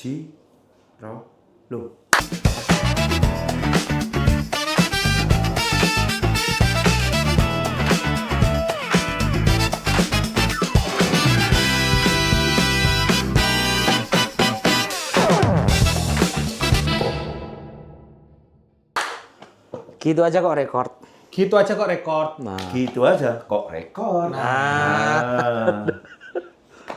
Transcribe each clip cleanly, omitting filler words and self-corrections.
siji, lho. Gitu aja kok rekor. Gitu aja kok rekor. Nah. Gitu aja kok rekor. Nah.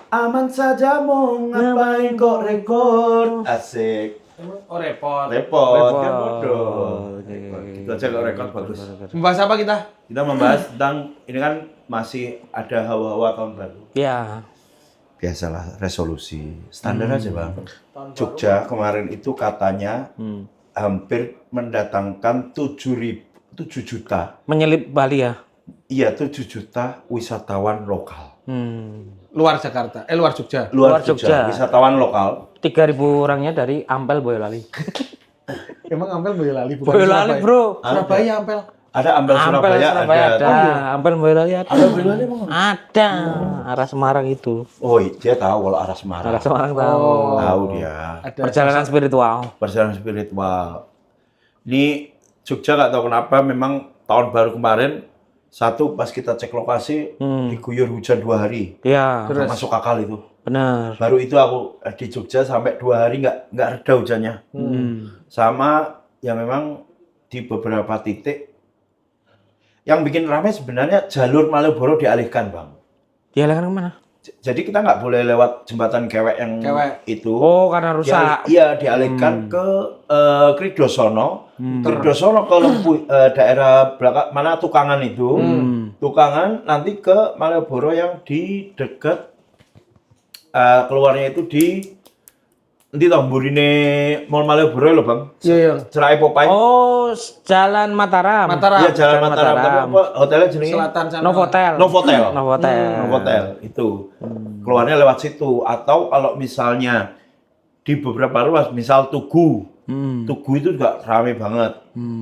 Aman saja mau ngapain kok rekor. Asik. Oh repot. Repot kan Repot. bodoh. Oke. Rekor. Gitu aja kok rekor bagus. Membahas apa kita? Kita membahas tentang ini kan masih ada hawa-hawa tahun baru. Ya. Biasalah resolusi. Standar aja, Bang. Jogja kemarin itu katanya hampir mendatangkan 7 juta. Menyelip Bali ya. Iya, 7 juta wisatawan lokal. Luar Jakarta. Luar Jogja. Luar Jogja. Jogja, wisatawan lokal. 3.000 orangnya dari Ampel Boyolali. Emang Ampel Boyolali bukan Boyolali, Surabaya? Bro. Surabaya Ampel. Ada Ampel Surabaya, ada. Ampel Boyolali ada. Ada Boyolali emang? Ada. Arah Semarang itu. Oh, dia tahu kalau arah Semarang. Arah Semarang tahu. Tahu dia. Ada Perjalanan spiritual. Perjalanan spiritual. Ini Jogja nggak tahu kenapa memang tahun baru kemarin satu pas kita cek lokasi diguyur hujan 2 hari. Ya, Nggak masuk akal itu. benar. Baru itu aku di Jogja sampai 2 hari nggak reda hujannya. Sama ya memang di beberapa titik yang bikin ramai sebenarnya jalur Malioboro dialihkan, Bang. Dialihkan kemana? Jadi kita nggak boleh lewat jembatan Kewek yang Kewek. itu. Oh, karena rusak. Iya, dialihkan ke Kridosono. Kridosono ke daerah belakang mana Tukangan itu. Tukangan nanti ke Malioboro yang di dekat keluarnya itu di nanti toh mburine Mall Malioboro loh, Bang. Iya, iya. Cerai Popeye. Oh, Jalan Mataram. Mataram. Iya, Jalan Mataram. Tapi apa hotelnya jenenge? Selatan sana. Novotel. Novotel. Novotel. Novotel itu. Keluarnya lewat situ atau kalau misalnya di beberapa ruas misal Tugu. Tugu itu juga ramai banget.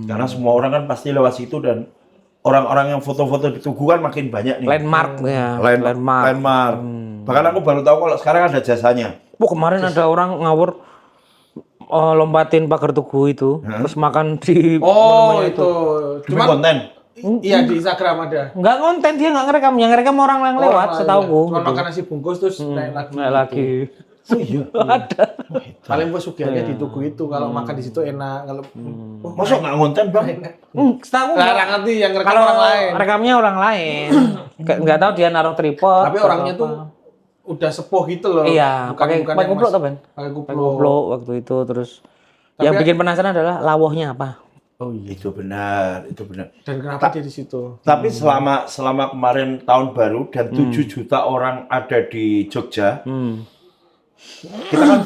Karena semua orang kan pasti lewat situ dan orang-orang yang foto-foto di Tugu kan makin banyak nih. Landmark ya. Landmark. Bahkan aku baru tahu kalau sekarang ada jasanya. Oh, kemarin ada orang ngawur lompatin pagar Tugu itu, terus makan di Oh, monumen itu. Demi Cuma konten. iya di Instagram ada. Nggak konten, dia nggak ngerekam, yang ngerekam orang yang lewat, setauku. Cuma makan nasi bungkus terus naik lagi. Naik lagi. Oh iya. Ada. Paling pesugihannya di Tugu itu kalau makan di situ enak. Kalau Masa nggak konten, Bang? Setahu larang nanti yang rekam kalau orang lain. rekamnya orang lain, nggak tahu dia naruh tripod. Tapi atau orangnya apa. tuh udah sepuh gitu loh. Iya, pakai yang kupluk mas- tuh, Ben. Pakai Pakai kupluk. kupluk waktu itu, terus Tapi yang bikin penasaran adalah lawuhnya apa. Oh iya. Itu benar, itu benar. Dan kenapa dia di situ? Tapi selama kemarin tahun baru dan 7 juta orang ada di Jogja, kita kan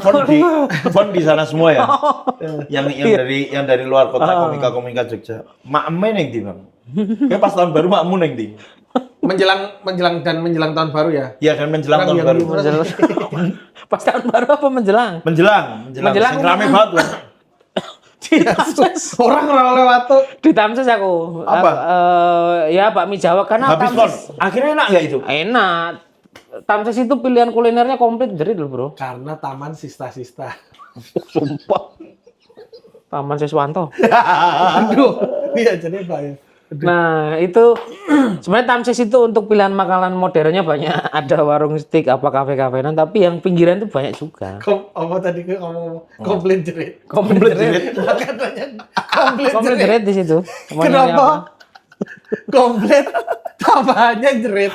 font di sana semua ya. yang dari luar kota komika Jogja. Makmu neng di, Bang. Kayak pas tahun baru makmu neng di. menjelang tahun baru ya. Iya kan menjelang tahun baru. Pas tahun baru apa menjelang? Menjelang. Sing rame banget, Bang. Di Tamses. Orang lewat tuh. Di Tamses aku. Apa? Ya bakmi Jawa karena Habis font. Tamses Akhirnya enak nggak itu? enak. Tamses itu pilihan kulinernya komplit jerit loh, Bro. Karena taman sista-sista. Sumpah. Taman Siswanto. Aduh. Iya jadi Pak ya. Nah, itu sebenarnya Tamses itu untuk pilihan makanan modernnya banyak. Ada warung steak, apa kafe-kafean, tapi yang pinggiran itu banyak juga. Apa tadi gue ngomong komplain jerit. Komplit jerit. Katanya komplain Komplit jerit. jerit di situ. Kenapa? Komplit tambahannya jerit.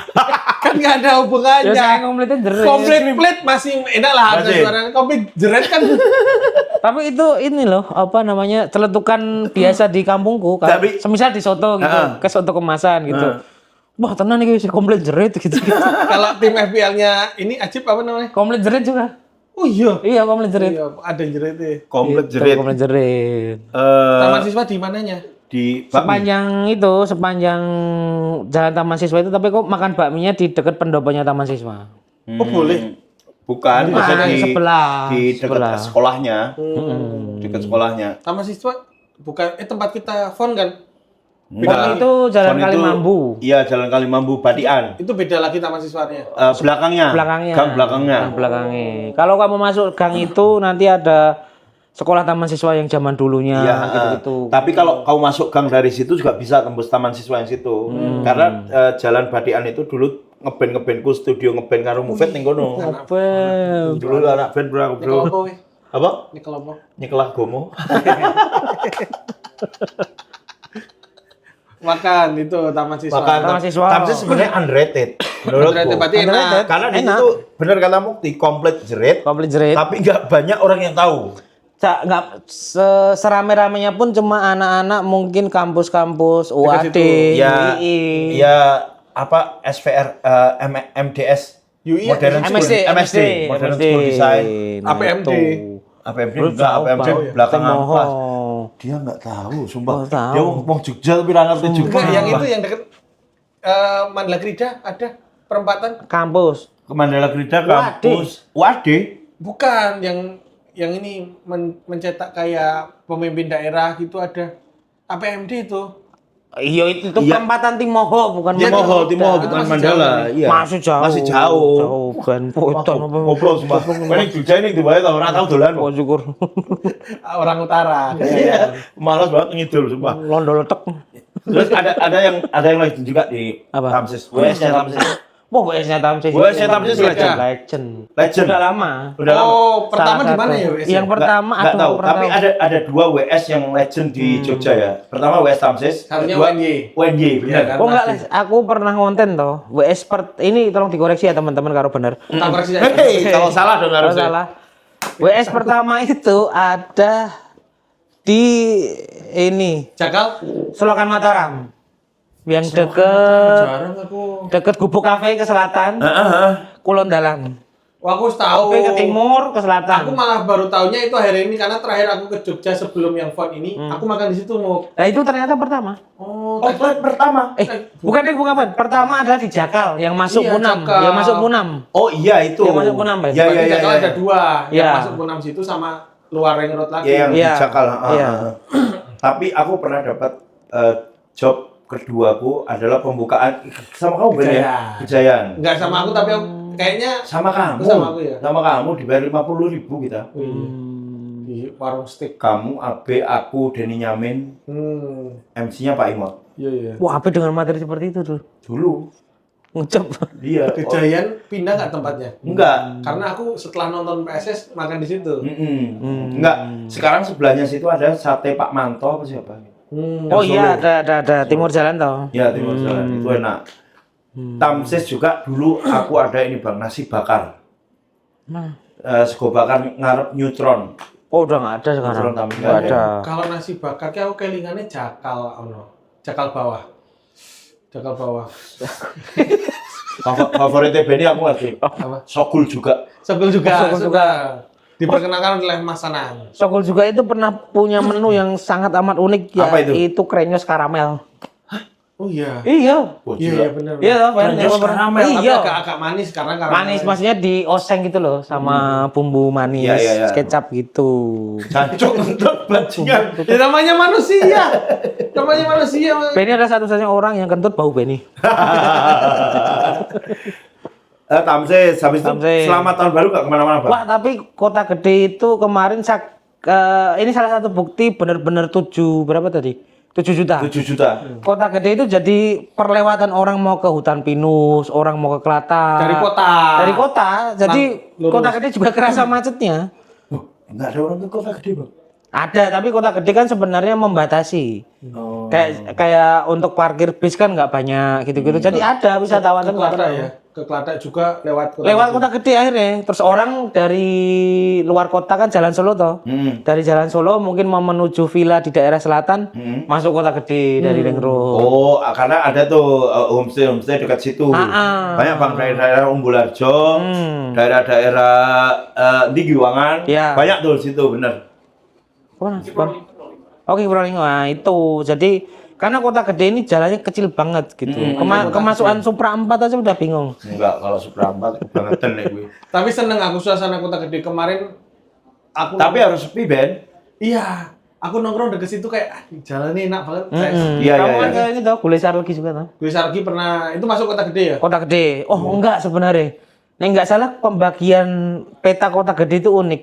Kan nggak ada hubungannya. Ya saya komplitnya jerit. Komplit masih enak lah ada Masih. suaranya. Komplit jerit kan. Tapi itu ini loh, apa namanya, celetukan biasa di kampungku. Tapi- Semisal di soto gitu, ke soto kemasan gitu. Wah, tenan nih si komplit jerit gitu. Kalau tim FPL-nya ini Ajib apa namanya? Komplit jerit juga. Oh iya. Iya, komplit jerit. Iya, ada jerit ya. Komplit Gitu, jerit. Komplit jerit. Taman siswa di mananya? Di Bakmi. Sepanjang jalan Taman Siswa itu, tapi kok makan bakminya di dekat pendoponya Taman Siswa. Oh boleh. Bukan, maksudnya di sebelah. di dekat Sebelah. sekolahnya. Dekat sekolahnya. Taman siswa bukan tempat kita font kan? Pon itu Jalan Pon itu- Kalimambu. Iya, Jalan Kalimambu Badian. Itu beda lagi taman siswanya. Belakangnya. Belakangnya. Gang belakangnya. Gang belakangnya. Kalau kamu masuk gang itu nanti ada sekolah taman siswa yang zaman dulunya Iya, gitu-gitu. tapi kalau kau masuk gang dari situ juga bisa tembus taman siswa yang situ. Karena Jalan Badian itu dulu ngeband-ngebandku studio ngeband karo Mufet ning kono. Apa? Dulu anak band bro, aku, bro. Kelompok weh. Apa? Ini kelompok. Nyekelah gomo. Makan itu taman siswa. Makan Taman siswa. Tapi sebenarnya underrated menurutku. Berarti berarti enak. Underrated. Karena di Enak. situ bener kata Mukti komplit jerit, Komplit jerit. tapi nggak banyak orang yang tahu. Nggak serame-ramenya pun cuma anak-anak mungkin kampus-kampus UAD, Ya, UI. ya apa SVR, MDS, UI, Modern School, MSD, Modern School Design, Nah, APMD. itu. APMD Lu enggak, tahu, APMD Pak. belakang Temoho. amplas. Dia nggak tahu, sumpah. Oh, tahu. Dia mau Jogja tapi nggak ngerti juga. Enggak, yang itu yang deket Mandala Krida ada perempatan. Kampus. Ke Mandala Krida UAD. kampus. UAD. Bukan yang ini mencetak kayak pemimpin daerah gitu ada. APMD itu. Iya itu Iya. perempatan Timoho bukan Iya, Mandala. Timoho Itu bukan masih Mandala. jauh. Iya. Masih jauh. Masih jauh. Jauh ben poton apa. Ngobrol sumpah. Ini Jogja ini diwae tau ora tau dolan. Oh syukur. Orang utara. Iya. Malas banget ngidul sumpah. Londo letek. Terus ada yang lagi juga di Apa? Tamsis. WS-nya Tamsis. Wah, WS-nya Tamsis. WS-nya Tamsis legend. Legend. Legend. Udah lama. Udah lama. Oh, pertama Salah di mana satu. ya WS? Yang pertama Nggak aduh, tahu, pernah tapi tahu. ada dua WS yang legend di Jogja ya. Pertama WS Tamsis, Satunya kedua UNY. UNY, benar. Iya kan? Oh enggak, Masih. Les. Aku pernah ngonten toh. WS ini tolong dikoreksi ya teman-teman kalau benar. Tak koreksi aja. Hei, kalau salah dong Kalau harusnya. salah. WS pertama itu ada di ini Jakal. Selokan Mataram. Yang Jarang aku. deket Gubuk Cafe ke selatan, Kulon Dalam. Wah, aku tahu. Cafe ke timur, ke selatan. Aku malah baru tahunya itu hari ini karena terakhir aku ke Jogja sebelum yang font ini, aku makan di situ mau. Nah itu ternyata pertama. Oh, Oh, pertama. Bukan deh, bukan apa. Pertama adalah di Jakal, yang masuk Iya, Punam, Jakal. yang masuk Punam. Oh iya itu. Yang masuk Punam, Ben. Iya iya berarti iya. Jakal ada dua, Iya. yang masuk Punam situ sama luar ring road lagi. Iya yang Iya. di Jakal. Iya. Tapi aku pernah dapat job keduaku adalah pembukaan sama kamu Ben ya? Kejayaan. Kejayaan. Enggak sama aku tapi aku kayaknya Sama kamu. Sama aku ya? Sama kamu dibayar 50.000 kita. di warung steak. Kamu, Abe, aku, Denny Nyamin, MC-nya Pak Imot. Iya iya. Wah, apa dengan materi seperti itu tuh? Dulu Ngecep. dia Kejayaan pindah nggak tempatnya? enggak. Karena aku setelah nonton PSS makan di situ. Enggak. Sekarang sebelahnya situ ada sate Pak Manto apa siapa? Oh Yang iya, Solo. ada timur jalan toh. Ya, Timur Jalan. Itu enak. Tamsis juga dulu aku ada ini Bang, nasi bakar. Nah. Sego bakar ngarep neutron. Oh, udah nggak ada sekarang. Neutron tapi Nggak ada. Kalau nasi bakar kayak aku kelingannya jakal, jakal bawah. Jakal bawah. Favoritnya Benny aku ngerti. Apa? Sokul juga. Sogul juga. Sogul sudah. Diperkenalkan oleh Mas Sanang. Sokol juga itu pernah punya menu yang sangat amat unik ya. Apa itu? Itu krenyos karamel. Oh iya. Iya. Oh, Iya iya benar. Iya, toh, Ben. Krenyos karamel. Tapi Iya. agak manis karena karamel. Manis maksudnya di oseng gitu loh sama bumbu manis, Iya, iya, iya. kecap gitu. Jancuk untuk bajingan. Ya, namanya manusia. Namanya manusia. Benny ada satu-satunya orang yang kentut bau Benny. Tamsis, habis itu Tamsis. selama tahun baru gak kemana-mana Bang? Wah, tapi Kota Gede itu kemarin ini salah satu bukti benar-benar berapa tadi? 7 juta. 7 juta. Kota Gede itu jadi perlewatan orang mau ke hutan pinus, orang mau ke Kelata. Dari kota. Dari kota. Jadi Lurus. Kota Gede juga kerasa macetnya. Enggak ada orang ke kota gede Bang. Ada, tapi Kota Gede kan sebenarnya membatasi. Oh. Kayak untuk parkir bis kan nggak banyak gitu-gitu. Jadi ada wisatawan Ke tuh Kelata ya. Ke Kelata juga lewat kota. lewat Kota Gede akhirnya. Terus orang dari luar kota kan jalan Solo toh. Dari jalan Solo mungkin mau menuju villa di daerah selatan, masuk Kota Gede dari Ring Road. Oh, karena ada tuh homestay dekat situ. Banyak Bang daerah Umbularjo, daerah-daerah di Giwangan. Iya. Banyak tuh di situ, bener. Kemana? Bang? Oke, Probolinggo. Nah, itu. Jadi karena Kota Gede ini jalannya kecil banget gitu. Kemasukan Supra 4 aja udah bingung. Enggak, kalau Supra 4 kebangetan ya gue. Tapi seneng aku suasana Kota Gede kemarin. Aku Tapi harus sepi, Ben. iya. aku nongkrong deket situ kayak jalannya enak banget. Iya, Kamu iya, kan iya. ke ini tau, Gule Sarlegi juga tau. Gue Sargi pernah itu masuk kota gede ya? Kota gede. Oh, enggak sebenarnya. Nih enggak salah pembagian peta kota gede itu unik.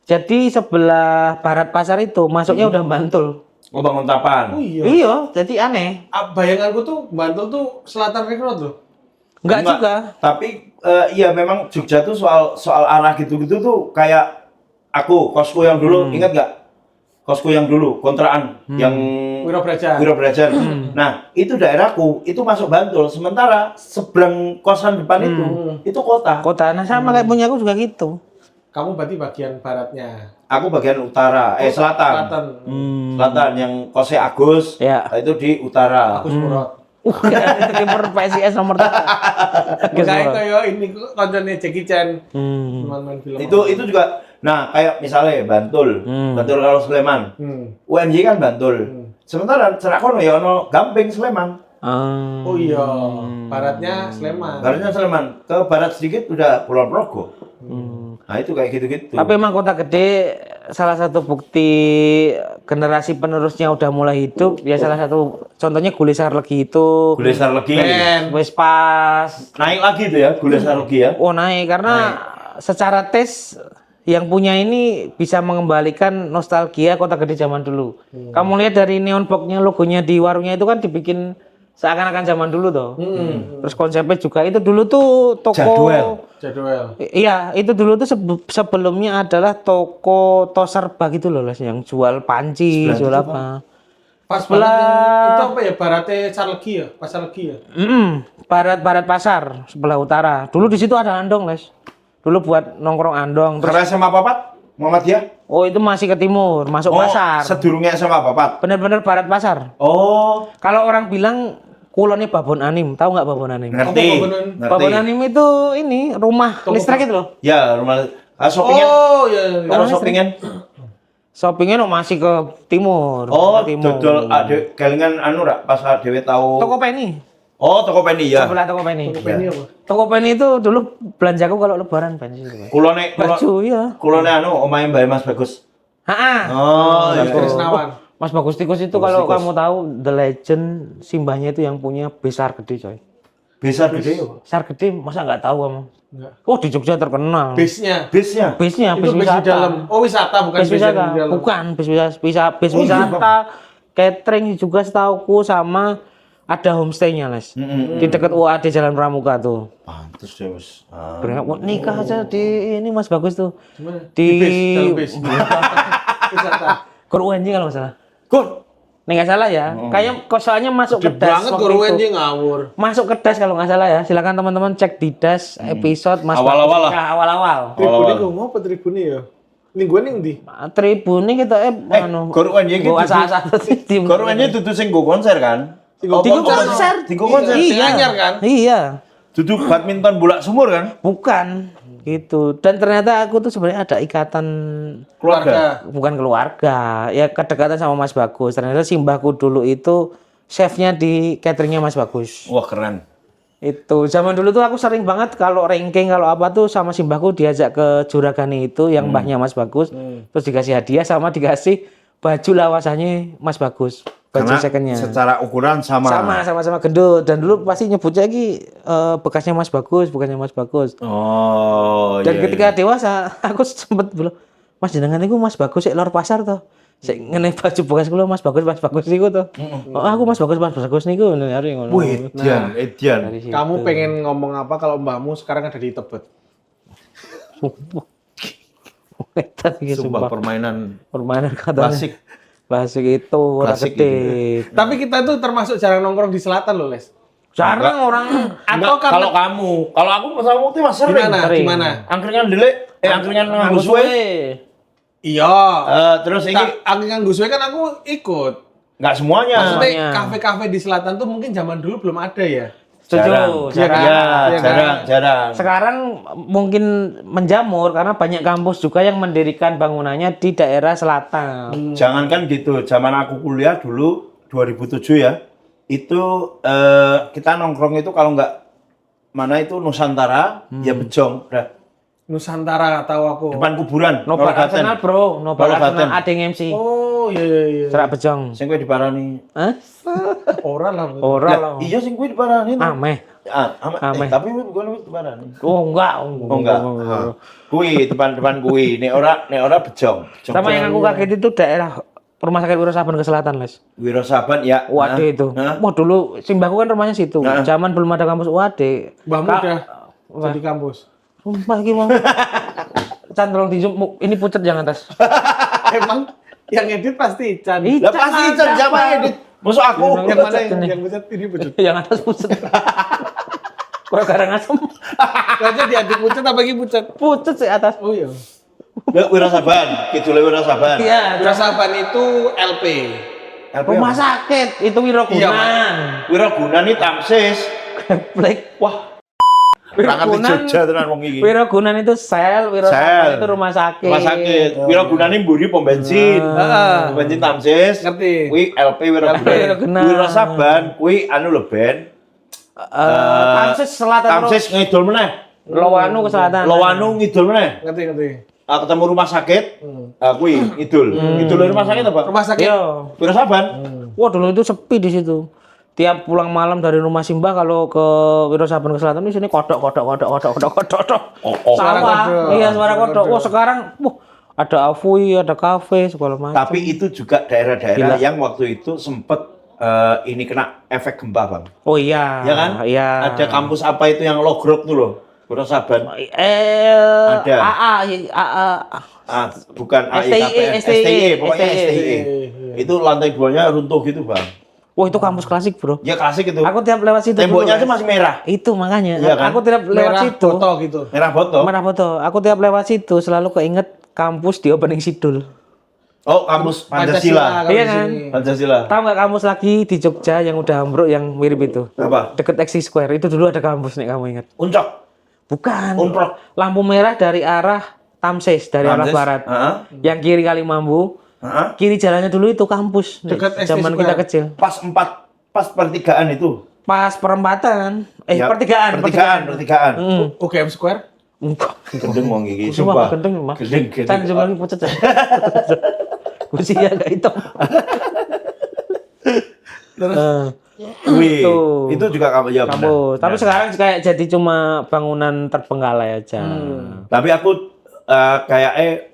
Jadi sebelah barat pasar itu masuknya udah Bantul. Oh, Banguntapan. Oh iya. Iya, jadi aneh. Bayanganku tuh Bantul tuh selatan Ring Road loh. Enggak juga. Tapi iya memang Jogja tuh soal arah gitu-gitu tuh kayak kosku yang dulu ingat nggak? Kosku yang dulu kontrakan yang Wirabraja. Wirabrajan. Nah, itu daerahku itu masuk Bantul. Sementara seberang kosan depan itu kota. Kota. Nah, sama kayak punya aku juga gitu. Kamu berarti bagian baratnya. Aku bagian utara, selatan. Selatan. Selatan yang kose Agus. Ya. Itu di utara. Aku Murad. Itu kiper PSIS nomor 3. Kayak kayak ini konconnya Jackie Chan. Main film. Itu juga. Nah, kayak misalnya Bantul. Bantul kalau Sleman. UNJ kan Bantul. Sementara Cerakono ya ono Gamping Sleman. Oh iya, baratnya Sleman. Baratnya Sleman. Ke barat sedikit udah Pulau Progo. Nah, itu kayak gitu-gitu. Tapi emang kota gede salah satu bukti generasi penerusnya udah mulai hidup. Ya salah satu contohnya Gule Sarlegi itu Gule Sarlegi. wis pas. Naik lagi tuh ya, Gule Sarlegi ya. Oh naik karena secara tes yang punya ini bisa mengembalikan nostalgia kota gede zaman dulu. Kamu lihat dari neon box-nya, logonya di warungnya itu kan dibikin seakan-akan zaman dulu toh. Terus konsepnya juga itu dulu tuh toko Jadwal. Iya, itu dulu tuh sebelumnya adalah toko toserba gitu loh, Les, yang jual panci, jual apa. Pas banget itu apa ya? Baratnya Sarlegi ya? Pasar Legi ya? Barat pasar sebelah utara. Dulu di situ ada andong, Les. Dulu buat nongkrong andong. Terus, Karena SMA Papat, Muhammadiyah. oh itu masih ke timur, masuk pasar. Sedurungnya SMA Papat. Bener-bener barat pasar. Oh, Kalau orang bilang kulonnya Babon Anim, tahu nggak Babon Anim? ngerti. Apa Babon Anim itu ini rumah listrik itu loh. Ya, rumah shoppingan. Oh iya. Kalau shoppingan. Shoppingnya masih ke timur. Oh, ke timur. dodol ade kelingan anu rak pas adewe tahu. Toko Penny. Oh, toko Penny ya. Sebelah Toko Penny. Ini apa? Toko Penny itu dulu belanjaku kalau lebaran pensi itu. Kulone Baju ya. kulone anu omahe Mbak Mas Bagus. Heeh. Oh, iya. Krisnawan. Mas Bagus Tikus itu kalau kamu tahu The Legend simbahnya itu yang punya besar gede coy. Besar gede yo. Besar gede masa nggak tahu kamu? Enggak. Oh di Jogja terkenal. Base-nya. Bisnya. Bisnya bis Itu base di wisata. dalam. Oh wisata bukan Bis base yang wisata. di dalam. Bukan bis wisata. Catering juga setauku sama ada homestay-nya, Les. Di dekat UAD Jalan Pramuka tuh. Pantes deh, Mas. Ah. Wah, nikah aja di ini Mas Bagus tuh. Gimana? Di Dalam base. Wisata. Gor UNJ kalau nggak salah. Gur. Nih nggak salah ya. Kayaknya kok soalnya masuk ke Gede das banget waktu Gorwen itu. dia ngawur. Masuk ke das kalau nggak salah ya. Silakan teman-teman cek di das episode Mas Awal-awal Bagus lah. nikah awal-awal. Tribunnya gue mau apa tribunnya ya? Ini gue nih di. Tribunnya kita anu. Gor UNJ iki Gua dudu- asa-asa tim. Gor UNJ dudu sing go konser kan? Tiga konser. Tiga konser. Iya. Anyar kan? Iya. Duduk badminton bola sumur kan? Bukan gitu. Dan ternyata aku tuh sebenarnya ada ikatan Keluarga. bukan keluarga, ya kedekatan sama Mas Bagus. Ternyata simbahku dulu itu chefnya di cateringnya Mas Bagus. Wah, keren. Itu zaman dulu tuh aku sering banget kalau ranking kalau apa tuh sama simbahku diajak ke Juragani itu yang mbahnya Mas Bagus. Terus dikasih hadiah sama dikasih baju lawasannya Mas Bagus. Baju Karena secondnya. secara ukuran sama. Sama-sama gendut dan dulu pasti nyebutnya lagi bekasnya Mas Bagus, bukannya Mas Bagus. Oh, Dan iya, ketika dewasa aku sempet bilang, Mas jenengan itu Mas Bagus sik lor pasar toh. Sik ngene baju bekas kula Mas Bagus niku toh. Oh, aku Mas Bagus niku hari ngono. Wih, Edian. Dari situ. Kamu pengen ngomong apa kalau mbahmu sekarang ada di Tebet? Tapi Sumpah permainan permainan katanya. klasik. Klasik itu orang Klasik gede. Tapi kita tuh termasuk jarang nongkrong di selatan loh, Les. Jarang orang Atau karena Kalau kamu, kalau aku sama Mukti mas sering. gimana? sering. Gimana? Angkringan dele, angkringan nganggo suwe. Iya. Terus ini Angkringan Guswe kan aku ikut. nggak semuanya. Maksudnya Semuanya. kafe-kafe di selatan tuh mungkin zaman dulu belum ada ya. Setuju. Iya kan? Ya, Iya kan? jarang. Sekarang mungkin menjamur karena banyak kampus juga yang mendirikan bangunannya di daerah selatan. Jangankan gitu, zaman aku kuliah dulu 2007 ya, itu kita nongkrong itu kalau nggak mana itu Nusantara, ya Bejong, udah Nusantara tahu aku. depan kuburan, Nobar Norogaten. Arsenal bro, Nobar Norogaten. Arsenal ada yang MC. Oh Oh iya. Serak Bejong. Sing kowe diparani. Hah? Ora lah. Ora lah. Iya sing kowe diparani. Ameh. Ameh. Tapi bukan diparani. Oh enggak. Oh enggak. Kui depan kui. Nek ora bejong. Sama yang aku kaget itu daerah Rumah Sakit Wiro Saban ke selatan, Les. Wiro Saban ya. Waduh itu. Wah dulu simbahku kan rumahnya situ. Zaman belum ada kampus Waduh. Mbahmu udah jadi kampus. Sumpah gimana? Chan tolong di zoom. Ini pucet jangan tas. Emang yang edit pasti Ican. Lah pasti Ican siapa edit? Masuk aku. Yang mana yang pucat ini pucat. Yang atas pucet. Kok garang asem. Aja diaduk pucat apa lagi pucat? Pucet sih atas. Oh iya. Ya Wiro Saban, kidule Wiro Saban. Iya, Rasaban itu LP. rumah sakit itu Wirogunan. Wirogunan ini Tamsis. Black. Wah. Tangan di Jogja tenan wong iki. Wirogunan itu sel, Wirosaban itu rumah sakit. Rumah sakit. Wirogunan ini mburi pom bensin. Pom bensin Tamsis. Ngerti. Kuwi LP Wirogunan. Wiro Saban kuwi anu lho Ben. Tamsis selatan. Tamsis ngidul meneh. Lowanu ke selatan. Lowanu ngidul meneh. Ngerti. Ketemu rumah sakit. Kuwi ngidul. Ngidul rumah sakit apa? Rumah sakit. Iya. Wiro Saban. Wah dulu itu sepi di situ. Tiap pulang malam dari rumah Simbah kalau ke Wiro Saban ke selatan di sini kodok. Sawah. Iya suara kodok. Wah sekarang ada Avui, ada kafe segala macam. Tapi itu juga daerah-daerah yang waktu itu sempat ini kena efek gempa, Bang. Oh iya. Ya kan? Iya. Ada kampus apa itu yang Logrok tuh loh. Wiro Saban. Ada. Bukan AIKP, STI, pokoknya STI. Itu lantai 2-nya runtuh gitu, Bang. Wah itu kampus klasik bro. Ya klasik itu. Aku tiap lewat situ. Temboknya aja masih merah. Itu makanya. Iya kan? Aku tiap lewat Merah situ. foto gitu. Merah foto. Merah foto. Aku tiap lewat situ selalu keinget kampus di opening sidul. Oh, kampus Pancasila. kalau Iya di kan? sini. Pancasila. Tahu nggak kampus lagi di Jogja yang udah ambruk yang mirip itu? Apa? Deket Exi Square. Itu dulu ada kampus nih kamu ingat? Uncok. Bukan. Unprok. Lampu merah dari arah Tamsis dari arah Tamsis. barat. Yang kiri Kalimambu. Kiri jalannya dulu itu kampus. Dekat ST Zaman kita Square. kecil. Pas pertigaan itu. Pas perempatan. Ya, Pertigaan. Pertigaan. UGM Square. Enggak. Gendeng wong iki, Sumpah sumpah. gendeng mah. Gendeng. Kan sebelah pucet ya. Kursi ya gak hitam. Wih, Tuh. itu juga kamu ya benar. Kampus. Tapi Benar. sekarang kayak jadi cuma bangunan terbengkalai aja. Tapi aku kayaknya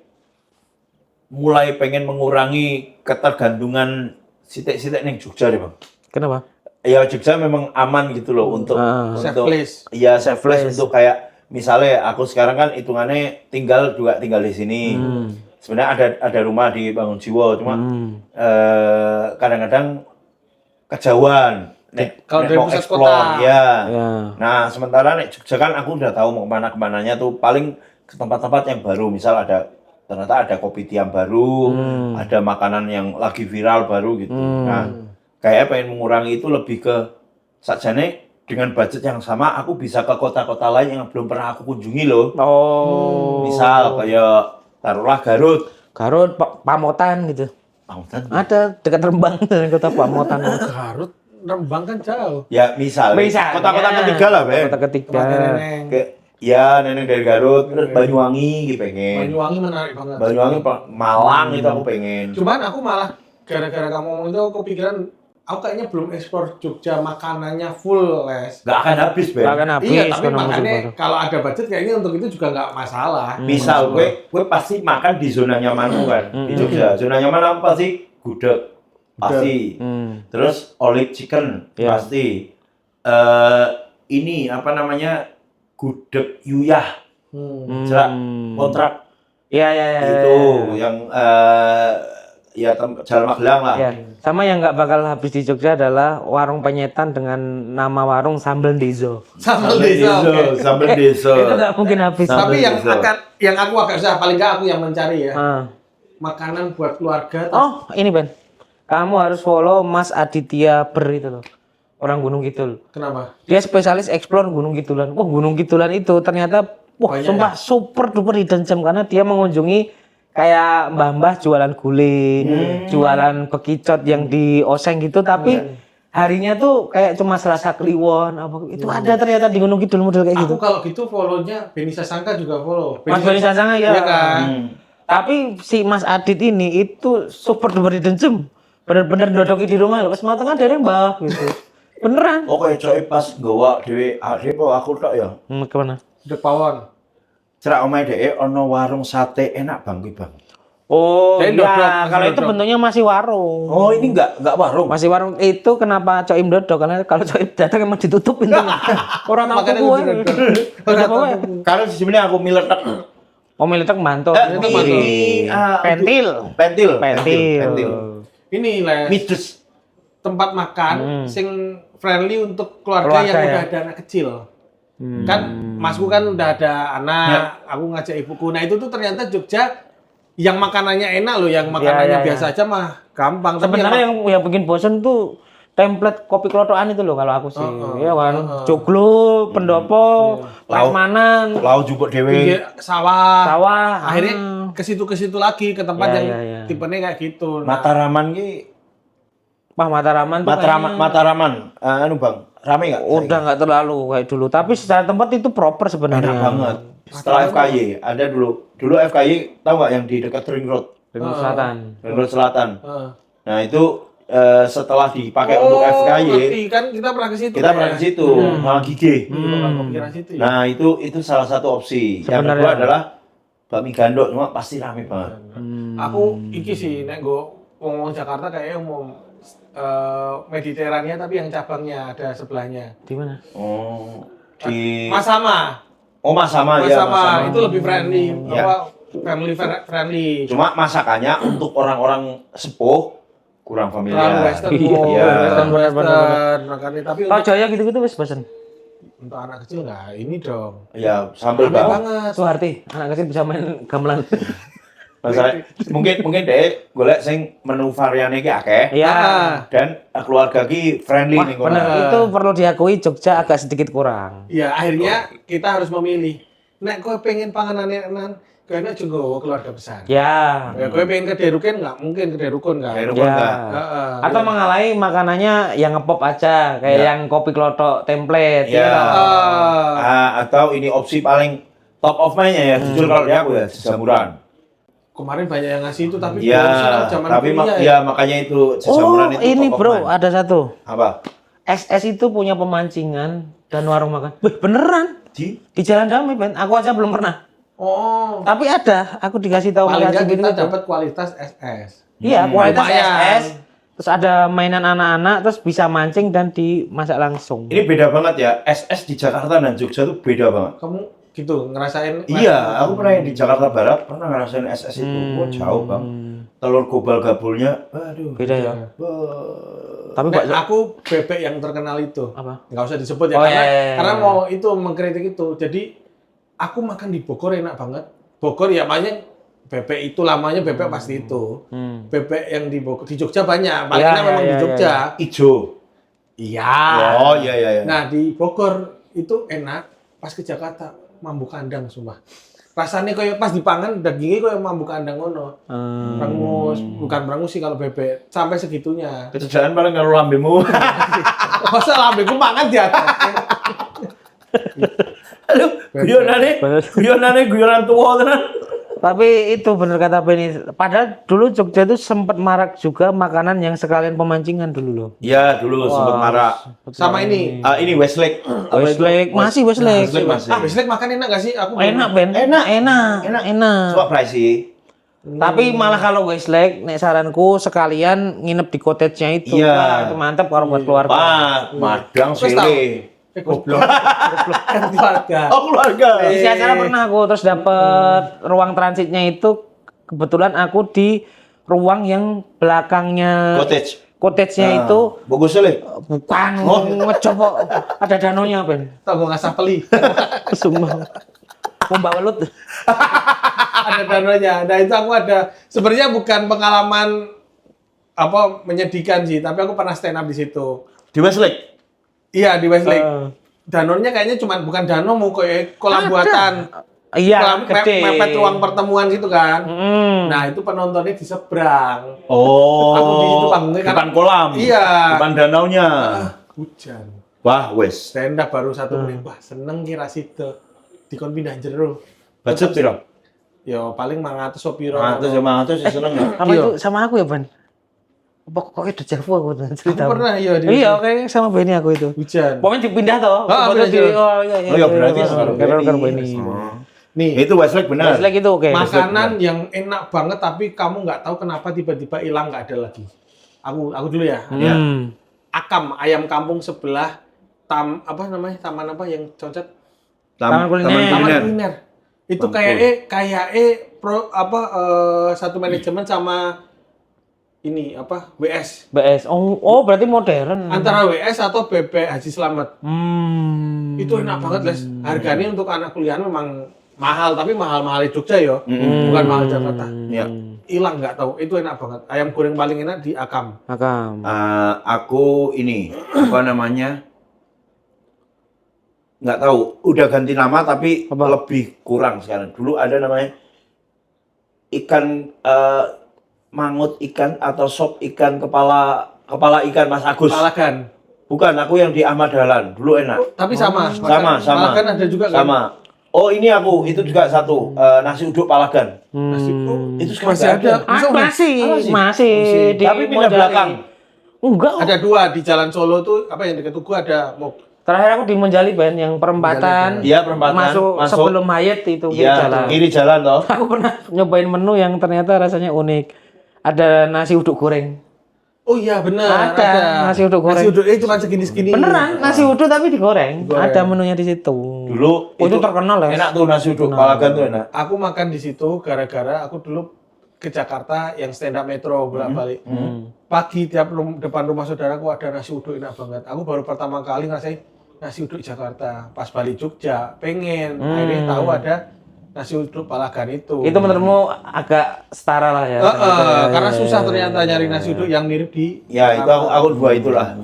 mulai pengen mengurangi ketergantungan sitek-sitek ning Jogja deh, Bang. Kenapa? Ya Jogja memang aman gitu loh untuk Safe place. Iya, safe place untuk kayak misalnya aku sekarang kan hitungannya tinggal di sini. Sebenarnya ada rumah di Bangunjiwo, cuma kadang-kadang kejauhan. Kalau dari mau pusat explore, kota. ya. Ya. Nah, sementara nek Jogja kan aku udah tahu mau kemananya tuh paling ke tempat-tempat yang baru. Misal ternyata ada kopi tiam baru, ada makanan yang lagi viral baru gitu. Nah, kayaknya pengen mengurangi itu lebih ke sakjane dengan budget yang sama aku bisa ke kota-kota lain yang belum pernah aku kunjungi loh. Oh. Misal kayak taruhlah Garut. Garut, Pamotan gitu. Pamotan. Ada dekat Rembang kota Pamotan. Garut, Rembang kan jauh. Ya misal. Bisa. Kota-kota ketiga lah, Be. Kota ketiga. Neneng. Kayak ya neneng dari Garut, terus Banyuwangi gitu pengen. Banyuwangi menarik banget. Banyuwangi, Malang itu aku pengen. Cuman aku malah gara-gara kamu ngomong itu aku kepikiran aku kayaknya belum ekspor Jogja makanannya full, Les. Gak akan habis, Ben. Gak akan habis. Iya, tapi kalau musim makanya baru. kalau ada budget kayaknya untuk itu juga nggak masalah. Misal gue pasti makan di zona nyamanku kan di Jogja. Zona nyaman apa sih? Gudeg pasti. Terus olive chicken Ya. pasti. Ini apa namanya? Gudeg Yuyah. Jerak kontrak Iya. itu yang ya Jalan Magelang lah. Ya. Sama yang nggak bakal habis di Jogja adalah warung penyetan dengan nama warung Sambal Dezo. Sambal desa. Oke. Sambal desa. Itu nggak mungkin habis. Sambal Tapi desa. yang aku agak susah paling nggak aku yang mencari ya. Ah. Makanan buat keluarga. Oh, ini Ben. Kamu harus follow Mas Aditya Ber itu loh. Orang Gunung Kidul. Kenapa? Dia spesialis explore Gunung Kidulan. Wah, Gunung Kidulan itu ternyata Banyak sumpah super duper hidden gem karena dia mengunjungi kayak mbah-mbah jualan gulai, jualan bekicot yang di oseng gitu tapi harinya tuh kayak cuma Selasa Kliwon apa itu ada ternyata di Gunung Kidul model kayak gitu. Aku kalau gitu follow-nya Beni Sasangka juga follow. Mas Beni Sasangka ya. Iya kan? Tapi si Mas Adit ini itu super duper didencem. Bener-bener dodoki di rumah lho, pas mateng kan dari mbah gitu. Beneran. Oh kayak coy pas gawa dhewe aku tok ya. Kemana? Dek pawon. Cerak omahe dhek ono warung sate enak Bang kuwi Bang. Oh Jadi iya, dodok, kalau itu dodok. bentuknya masih warung. Oh ini enggak warung. Masih warung itu kenapa Coim dodok? Karena kalau Coim datang emang ditutup pintunya. Orang tahu Makanya gue. itu dodok. Kenapa gue? Karena di sini aku miletek. Oh militek mantul. Ini Pentil. Pentil. Pentil. Ini lah Mides. tempat makan sing friendly untuk keluarga yang Keluarga, udah ya? ada anak kecil. Kan masku kan udah ada anak, aku ngajak ibuku. Nah itu tuh ternyata Jogja yang makanannya enak loh, yang makanannya ya. biasa aja mah gampang. Tapi Sebenarnya yang bikin bosen tuh template kopi klotokan itu loh kalau aku sih. Iya kan. Joglo, pendopo, prasmanan, Lau jupuk dhewe. pinggir sawah. sawah. Akhirnya ke situ lagi ke tempat Ya, yang ya. tipenya kayak gitu. Nah, Mataraman ki Wah Mataraman tuh Mataraman anu Bang, rame enggak? udah nggak terlalu kayak dulu. Tapi secara tempat itu proper sebenarnya. Enak banget. Setelah FKY, ada dulu FKY tahu nggak yang di dekat Ring Road, Dengan Selatan. Ring Road Selatan. heeh. Nah itu setelah dipakai untuk FKY, ngerti kan kita pernah ke situ. kita pernah ke situ, malah gigi. Bukan kepikiran situ ya. Nah itu salah satu opsi. Yang Sebenarnya. kedua adalah bakmi gandok, cuma pasti rame banget. Aku iki sih nek go ngomong Jakarta kayaknya mau Mediterania tapi yang cabangnya ada sebelahnya. Di mana? Oh di Mas Sama. Mas sama Mas ya. Sama itu lebih friendly, Ya. apa family friendly. Cuma masakannya untuk orang-orang sepuh kurang Terlalu familiar. western, Iya. western, makanya tapi Kalau untuk, Jaya gitu-gitu wes bosen. untuk anak kecil nggak ini dong. Ya sambel Rame banget. banget. Suharti, anak kecil bisa main gamelan. Masalah mungkin deh golek sing menu variane ki akeh Iya. dan keluarga ki friendly ning kono. Bener, itu perlu diakui Jogja agak sedikit kurang. Ya akhirnya kita harus memilih. Nek kowe pengen panganan enak, kowe nek juga keluarga besar. Ya. Ya kowe pengen ke Deruken nggak mungkin ke Derukun kan. Kayak Ya. enggak. Heeh. Atau mengalahi makanannya yang ngepop aja, kayak yang kopi klotok template. Ya. Heeh. Atau ini opsi paling top of mind-nya ya, jujur kalau di aku ya jamuran. Kemarin banyak yang ngasih itu tapi Iya, barusan zaman tapi kuliah ya makanya itu jamuran itu ini top of bro, mind. ada satu. Apa? SS itu punya pemancingan dan warung makan. Wih, beneran? Di Di Jalan Damai, Ben. Aku aja belum pernah. Oh, Tapi ada, aku dikasih tahu paling nggak gitu. kita dapat kualitas SS. Iya, kualitas lumayan. SS. Terus ada mainan anak-anak, terus bisa mancing dan dimasak langsung. ini beda banget ya. SS di Jakarta dan Jogja tuh beda banget. Kamu gitu ngerasain? Iya, aku pernah yang di Jakarta Barat pernah ngerasain SS itu. Wah, jauh bang. Telur gobal gabulnya, aduh. Beda ya. Wah. Tapi Nek Pak aku bebek yang terkenal itu. apa? Nggak usah disebut ya, Oh, karena, iya. karena mau itu mengkritik itu. Jadi aku makan di Bogor enak banget. Bogor ya banyak bebek itu lamanya bebek pasti itu. Bebek yang di Bogor, di Jogja banyak. Paling Iya, enak memang iya, di iya, Jogja. Ijo. Iya. Oh iya iya. Nah di Bogor itu enak. Pas ke Jakarta mambu kandang sumpah. Rasanya kayak pas dipangan dagingnya kayak mambu kandang ngono. Brangus, bukan brangus sih kalau bebek sampai segitunya. Kecederaan paling kalau lambemu. Masa lambeku mangan di atas. Aduh, guyonane guyonan tua tenan. Tapi itu bener kata Benny. Padahal dulu Jogja itu sempat marak juga makanan yang sekalian pemancingan dulu loh. Iya, dulu sempat marah. Sama ini. Ini Westlake. Westlake, masih Westlake. Westlake masih. Westlake makan enak gak sih? Aku Enak Ben, enak. Coba pricey. Tapi malah kalau Westlake, nek saranku sekalian nginep di cottage-nya itu. Iya. Wah, itu mantap kalau buat keluarga. Pak, madang Wes tau. sile. Goblok. Kan keluarga. Oh, keluarga. Isi acara pernah aku terus dapet ruang transitnya itu kebetulan aku di ruang yang belakangnya Cottage. cottage-nya itu Bagus sekali. bukan ngecoba ada danonya Ben. Tau gue ngasah peli. Sumpah. Pomba welut. Ada dananya. Nah itu aku ada. Sebenarnya bukan pengalaman apa menyedihkan sih, tapi aku pernah stand up di situ. Di Westlake. Iya di Westlake. Danonnya kayaknya cuma bukan danon, mau kayak kolam buatan. Iya, gede. Mepet ruang pertemuan gitu kan. Hmm. Nah itu penontonnya di seberang. Oh. Aku di situ panggungnya kan- depan kolam. Iya. Depan danaunya. Hujan. Wah, wes. Stand up baru 1 menit. Wah seneng kira situ. Dikon pindah jero. Budget piro? Ya paling 500 sopiro. 100 seneng nggak? Apa itu sama aku ya, Ban? Pokoknya udah Javu aku tuh cerita. Aku pernah ya di Iya, oke sama Benny aku itu. hujan. Pokoknya dipindah toh. Ah, Foto pindah di jalan. Oh ya berarti sekarang karo Benny. Nih, Itu Westlake benar. Westlake itu oke. makanan yang enak banget tapi kamu nggak tahu kenapa tiba-tiba hilang nggak ada lagi. Aku dulu ya. Ya. Akam, ayam kampung sebelah apa namanya? Taman apa yang concat? Taman kuliner. Taman kuliner. Itu kayak satu manajemen sama ini apa? WS. BS. Oh, berarti modern. Antara WS atau BP Haji Slamet. Hmm. Itu enak banget, Les. Harganya untuk anak kuliah memang mahal, tapi mahal-mahal di Jogja ya. Bukan mahal Jakarta. Ya. Hilang nggak tahu, itu enak banget. Ayam goreng paling enak di Akam. Akam. Aku ini apa namanya? Nggak tahu, udah ganti nama tapi Apa? lebih kurang sekarang. Dulu ada namanya ikan mangut ikan atau sop ikan kepala ikan Mas Agus. Palagan. Bukan, aku yang di Ahmad Dahlan. Dulu enak. Tapi sama. Sama. Palagan ada juga kan? Sama. Oh, ini aku itu juga satu nasi uduk Palagan. Nasi Itu sekarang masih nggak ada. Masih. Di Tapi pindah Monjali. belakang. Enggak. Ada dua di Jalan Solo tuh apa yang dekat Tugu ada Terakhir aku di Monjali, Ben, yang perempatan. Iya, perempatan. Masuk sebelum Hayat itu kiri Iya, jalan. kiri jalan toh. Aku pernah nyobain menu yang ternyata rasanya unik. Ada nasi uduk goreng. Oh iya benar. Ada nasi uduk goreng. Nasi uduk cuma segini-segini. Beneran, nasi uduk tapi digoreng. Ada menunya di situ. Dulu itu terkenal ya. Enak tuh nasi uduk Palagan tuh enak. Aku makan di situ gara-gara aku dulu ke Jakarta yang stand up metro bolak-balik. Pagi tiap depan rumah saudaraku ada nasi uduk enak banget. Aku baru pertama kali ngerasain nasi uduk Jakarta. Pas balik Jogja pengen akhirnya tahu ada nasi uduk Palagan itu. Itu menurutmu agak setara lah ya. Karena susah ternyata nyari nasi uduk yang mirip di Ya itu aku dua itulah.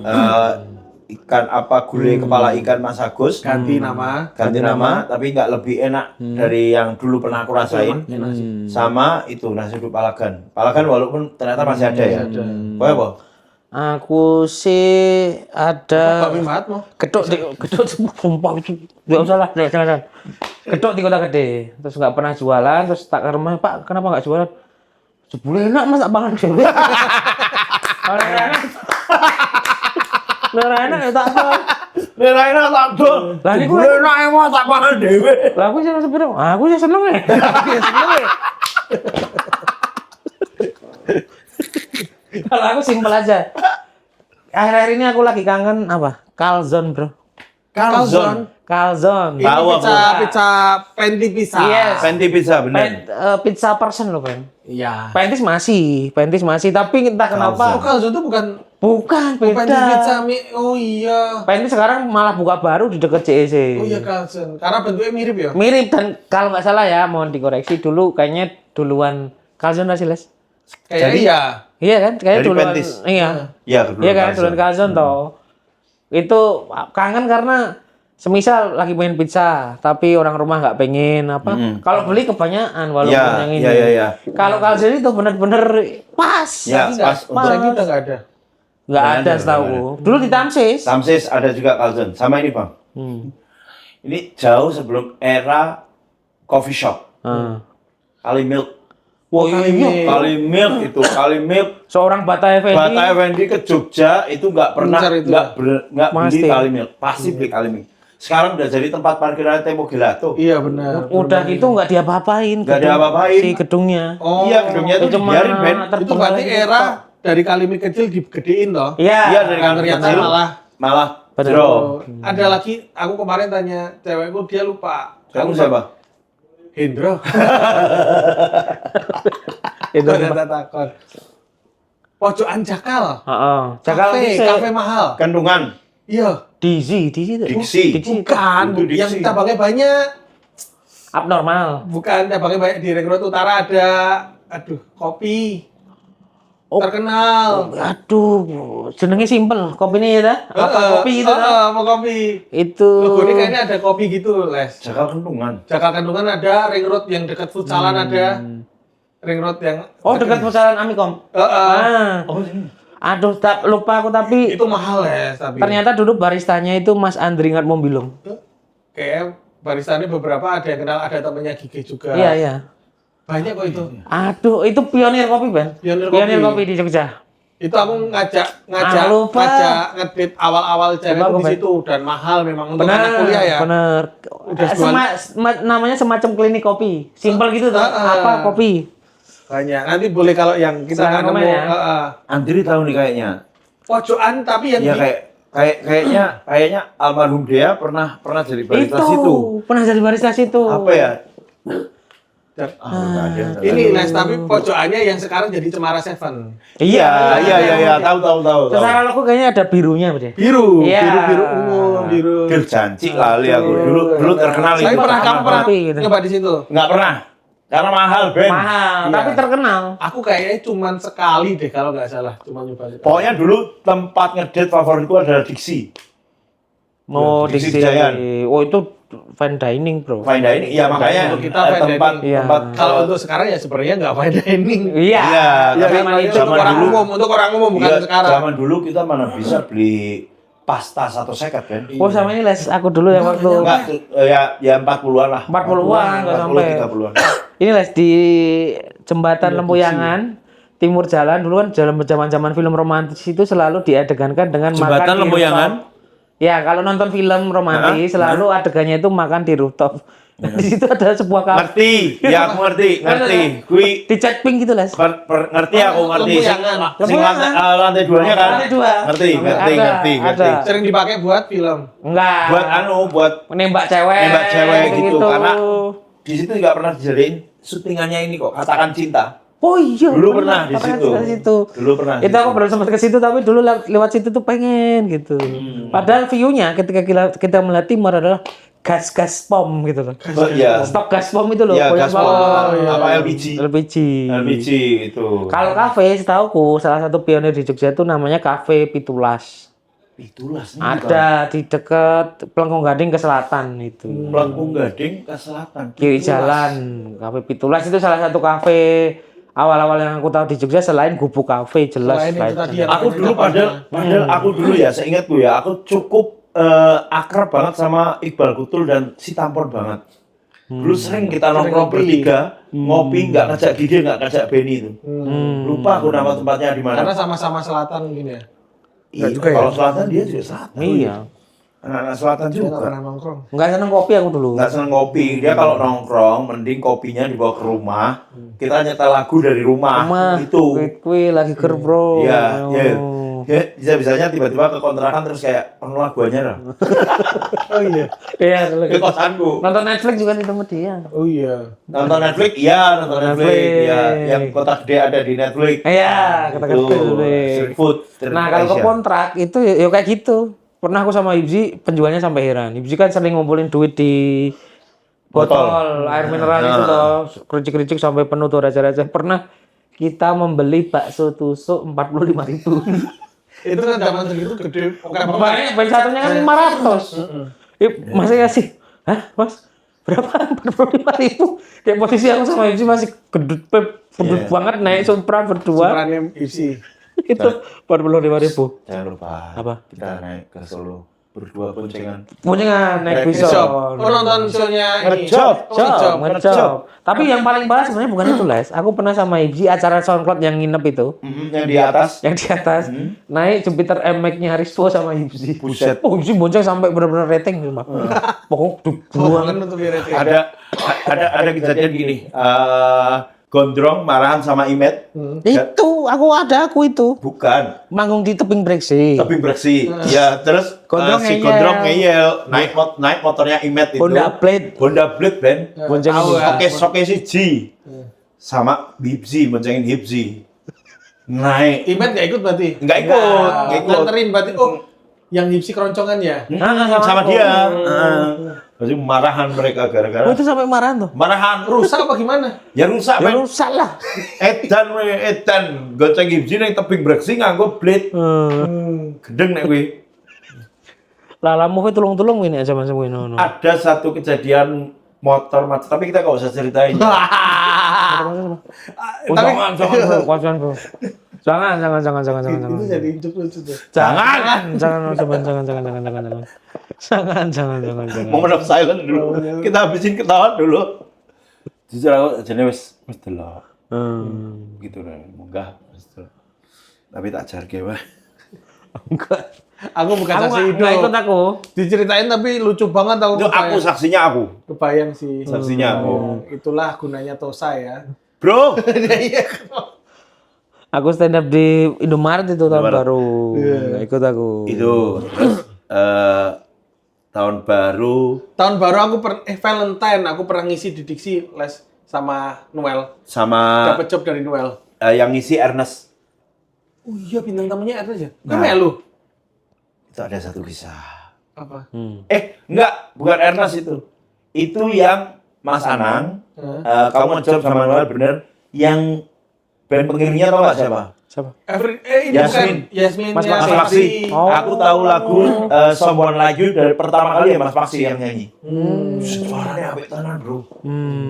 Ikan apa gulai kepala ikan Mas Agus ganti nama. ganti nama tapi nggak lebih enak dari yang dulu pernah aku rasain. Sama itu nasi uduk Palagan. Palagan walaupun ternyata masih ada ya. Boleh apa? Aku sih ada Pak Mimat mau. gedok sumpah itu nggak usah lah, jangan. Gedok di Kota Gede, terus nggak pernah jualan, terus tak ke rumah, Pak, kenapa nggak jualan? Sebulan enak mas, tak pangan sendiri. Kalau enak ya tak apa. Merah enak tak dol. Lah niku enak emang tak pangan dhewe. Lah aku sih sebenarnya, aku sih seneng ya. Seneng ya. Kalau aku simpel aja. Akhir-akhir ini aku lagi kangen apa? Calzone, bro. Calzone. Calzone. Ini Tahu aku. pizza Penti pizza. Yes. Venti pizza bener. Pizza person loh, Ben. Iya. Pentis masih, tapi entah kenapa. Oh, Calzone itu bukan Bukan, Penti pizza. beda. Oh iya. Pentis sekarang malah buka baru di dekat CEC. Oh iya Calzone. Karena bentuknya mirip ya. Mirip dan kalau nggak salah ya, mohon dikoreksi dulu kayaknya duluan Calzone nggak sih, Les? Kayak Jadi- iya. Iya kan? Kayaknya Dari duluan. Pentis. Iya. Iya, kedua Iya kan, Calzone. duluan Calzone toh. Itu kangen karena semisal lagi pengen pizza, tapi orang rumah nggak pengen apa? Kalau beli kebanyakan walaupun Iya, yang ini. iya. Kalau Calzone itu bener-bener pas. Ya, pas untuk Saya udah nggak ada. Nggak Nggak ada ada, setahu. Dulu di Tamsis. Tamsis ada juga Calzone. Sama ini, Bang. Ini jauh sebelum era coffee shop. Kali Milk. Wah, iya. Kali Milk Seorang Bata Effendi. Bata Effendi ke Jogja itu nggak pernah Incar itu. nggak beli Pasti. Kali Milk. Pasti beli Kali Milk. Sekarang udah jadi tempat parkiran Temo Gelato. Iya benar. Udah gitu nggak diapa-apain. Nggak gedung- diapa-apain. Si gedungnya. Oh. Iya, gedungnya itu Cuma dibiarin, Ben. Itu berarti era dari Kalimi kecil digedein toh. Iya. Iya, dari Kali Ternyata kecil malah Bener. Bro. ada lagi. Aku kemarin tanya cewekku dia lupa. Kamu siapa? Hendro. Itu. Ada takon. Pojokan Jakal. Heeh. Cakal Kafe mahal. Kandungan. Iya. Diksi. Diksi. Bukan, Itu Diksi. yang cabangnya banyak. Abnormal. Bukan cabangnya banyak di Ring Road Utara ada. Aduh, kopi. Oh. Terkenal. Aduh, jenenge simpel. Kopinya ya dah? Apa kopi gitu dah? Mau kopi. Itu. Logo ini kayaknya ada kopi gitu, Les. Jakal Kandungan. Jakal Kandungan ada, Ring Road yang dekat futsalan ada. Ring Road yang Oh, dekat pusat Amikom. Ah. Oh, ini. Aduh, lupa aku tapi itu mahal, Les, tapi. ternyata dulu baristanya itu Mas Andri Ngat Mombilung. Kayak baristanya beberapa ada yang kenal, ada temennya Gigi juga. Iya, iya. Banyak kok itu. Aduh, itu pionir kopi, Ben. Pionir Kopi di Jogja. Itu aku ngajak lupa. ngedit awal-awal cewek Lupa, di Ben. situ dan mahal memang untuk Bener, anak kuliah ya. bener. Udah jual. Namanya semacam klinik kopi. Simpel gitu tuh. Apa kopi? Banyak. Nanti boleh kalau yang kita Silahkan nggak komen nemu ya. Andri tahu nih kayaknya. pojokan tapi yang Ya kayaknya almarhum Dea pernah jadi barista situ. Pernah jadi barista situ. Apa ya? Nggak ada. ini Les tapi pojokannya yang sekarang jadi Cemara Seven. Iya, tahu. Secara logo kayaknya ada birunya, Bro. Biru, Iya. biru ungu, biru. Bil janji lali aku dulu terkenal Saya itu. kamu pernah kopi gitu. nyoba di situ? Nggak pernah. Karena mahal, Ben. Mahal, Iya. tapi terkenal. Aku kayaknya cuman sekali deh kalau nggak salah, cuma nyoba. Pokoknya dulu tempat ngedate favoritku adalah Dixie. Oh, Di Dixie. Jayan. Oh, itu fine dining, Bro. Fine dining, iya makanya Untuk kita fine tempat dining. Iya. tempat Kalau untuk sekarang ya sebenarnya nggak fine dining. Iya. Iya, Ya, tapi memang itu zaman untuk orang dulu umum, untuk orang umum bukan iya, sekarang. zaman dulu kita mana bisa beli pasta 1,50 kan? Oh, sama ini Les, aku dulu yang waktu Enggak, ya 40-an lah. 40-an, nggak sampai. 30-an. Ini Les di jembatan Lempuyangan, timur jalan dulu kan zaman-zaman film romantis itu selalu diadegankan dengan makan Jembatan di Lempuyangan? rooftop. Ya, kalau nonton film romantis selalu adegannya itu makan di rooftop. Di situ ada sebuah kafe Ngerti, ya aku ngerti. Kui di cat pink gitu, Les. ngerti aku ngerti. Lempuyangan. Sing lantai 2-nya kan? Lantai 2. Ngerti. Ada. Sering dipakai buat film. Enggak. Buat menembak cewek. nembak cewek gitu. Karena di situ nggak pernah dijadiin syutingannya ini kok. Katakan cinta. Oh iya. Dulu pernah di Katakan situ. di situ. Dulu pernah di Itu aku situ. belum sempat ke situ tapi dulu lewat situ tuh pengen gitu. Padahal view-nya ketika kita melihat timur adalah gas pom gitu loh. Oh, iya. Stok gas pom itu loh. Iya, polis gas pom. pom. Apa LPG? LPG itu. Kalau kafe setauku salah satu pionir di Jogja itu namanya Cafe Pitulas. Itulah sih. Ada di dekat Pelengkung Gading ke selatan itu. Pelengkung Gading ke selatan. Kiri jalan. Cafe Pitulas itu salah satu kafe awal-awal yang aku tahu di Jogja selain Gubuk Cafe jelas. Selain itu tadi yang Aku dulu padahal aku dulu ya, seingatku ya, aku cukup akrab banget sama Iqbal Kutul dan si Tampon banget. Dulu sering kita nongkrong bertiga, ngopi, nggak ngajak Gigi, nggak ngajak Benny itu. Lupa aku nama tempatnya di mana. karena sama-sama selatan mungkin ya. Iya, juga ya? kalau selatan dia juga selatan. Iya. Anak-anak selatan Dia nggak juga. pernah nongkrong. Enggak seneng kopi aku dulu. Nggak seneng ngopi. Dia kalau nongkrong, mending kopinya dibawa ke rumah. Kita nyetel lagu dari rumah. Itu. Kue lagi ker bro. Iya, Oh. iya. Ya, bisa-bisanya tiba-tiba ke kontrakan terus kayak penuh lagu aja. Oh iya. Iya, dulu Ke gitu. kosanku. Nonton Netflix juga nih sama dia. Oh iya. Nonton Netflix, iya nonton Netflix. Netflix. Ya, yang kota gede ada di Netflix. Iya, kata-kata Itu, Netflix. street food. Nah, kalau ke kontrak itu ya kayak gitu. Pernah aku sama Ibzi penjualnya sampai heran. Ibzi kan sering ngumpulin duit di botol air mineral itu loh, kericik-kericik sampai penuh tuh raja-raja. Pernah kita membeli bakso tusuk 45.000. Itu kan zaman segitu gede. Oke, Banyak, beli satunya kan 500. Masih kasih, hah mas? Berapa? 45.000. Kayak posisi aku sama Ibzi masih gedut banget naik Supra berdua. Perannya isi. Itu 45.000. Jangan lupa. Apa? Kita naik ke Solo berdua boncengan. Punya naik Naik bison. Oh nonton show-nya ini. Ngejob. Ngecop. Tapi yang paling parah sebenarnya bukan itu, Les. Aku pernah sama Ibzi acara SoundCloud yang nginep itu. Yang di atas. Yang di atas. Naik Jupiter M-Max-nya Harispo sama Ibzi. Buset. Oh, Ibzi bonceng sampai bener-bener rating sumpah. Pokoknya Buangan untuk rating. Ada kejadian gini. Gondrong marahan sama Imet. Itu aku itu. Bukan. Manggung di tebing breksi. Tapi bersih. Ya, terus Gondrong si ngeyel. Gondrong ngeyel. Naik motornya Imet itu. Honda Blade. Honda Blade, Ben. Bonceng Tahu ya. Soke siji. Sama Hibzi, boncengin Hibzi. Naik. Imet nggak ikut berarti? Nggak ikut, nggak ikut. Nganterin berarti. Oh, yang Hipsi keroncongan ya? Sama dia. Jadi marahan mereka gara-gara. Oh, itu sampai marahan tuh. Marahan. Rusak apa gimana? Ya rusak, Ya Ben. rusak lah. Edan goceng Hibzi nang tebing breksi nganggo blade. Gedeng nek kuwi. Lalamu itu tulung-tulung ini aja masuk ini. No. Ada satu kejadian motor macet, tapi kita nggak usah ceritain. Oh, jangan bro, kasihan bro. Jangan. Itu jadi hidup lucu tuh. Jangan. Jangan. Moment of silence dulu. Kita habisin ketawa dulu. Jujur aku jenenge wis delok. Gitu kan, munggah wis delok. Tapi tak jarke wae. Enggak. Aku bukan Aku saksi nggak ikut hidup. aku. Diceritain tapi lucu banget aku. Itu aku saksinya aku. Kebayang sih. Saksinya aku. Itulah gunanya Tosa ya. Bro, Iya. Aku stand up di Indomaret itu tahun Indomaret. baru. Nggak ikut aku. itu terus tahun baru Tahun baru aku Valentine aku pernah ngisi di Diksi les sama Noel. sama Dapat job dari Noel. yang ngisi Ernest. Oh iya bintang tamunya Ernest ya? Nah. Melu. Itu ada satu kisah. Apa? Enggak, bukan Ernest itu. Itu yang Mas Anang, kamu ngejob sama Noel bener, yang band pengiringnya tau nggak siapa? Siapa? Ini Yasmin. bukan Yasmin. Mas Mas Paksi. Oh. Aku tahu lagu Someone Like You dari pertama kali ya Mas Paksi yang nyanyi. Suaranya apik tenan, Bro.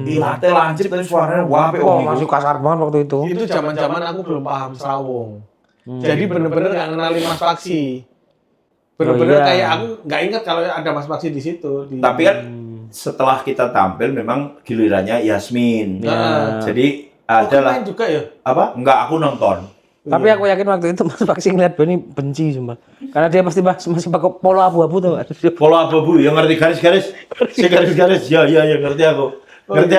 Ilate lancip tapi suaranya apik Oh, wong masih iku. kasar banget waktu itu. Itu zaman-zaman aku belum paham Serawung. Jadi bener-bener nggak kenalin Mas Paksi. Bener-bener Oh, iya. kayak aku nggak ingat kalau ada Mas Paksi di situ. Tapi kan setelah kita tampil memang gilirannya Yasmin. Ya. Jadi kan adalah main juga ya? apa? Enggak, aku nonton. Tapi aku yakin waktu itu Mas Paksi ngeliat Benny benci sumpah. Karena dia pasti masih pakai polo abu-abu tuh. Polo abu-abu yang ngerti garis-garis. Si garis-garis. Ya ngerti aku. Ngerti